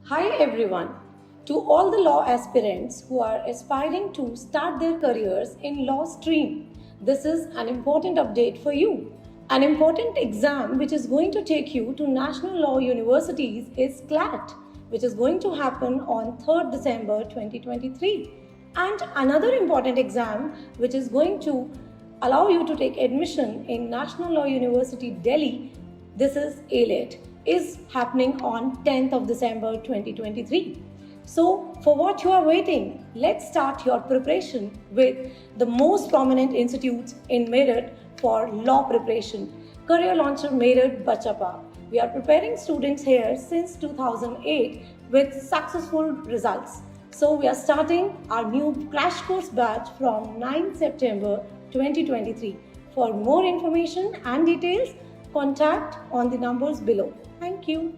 Hi everyone. To all the law aspirants who are aspiring to start their careers in law stream, this is an important update for you. An important exam which is going to take you to national law universities is CLAT, which is going to happen on 3rd December 2023. And another important exam which is going to allow you to take admission in National Law University Delhi, this is ALET, is happening on 10th of December 2023. So, for what you are waiting, let's start your preparation with the most prominent institutes in Meerut for law preparation. CareerLauncher Meerut Bachcha. We are preparing students here since 2008 with successful results. So, we are starting our new crash course batch from 9 September 2023. For more information and details, contact on the numbers below. Thank you.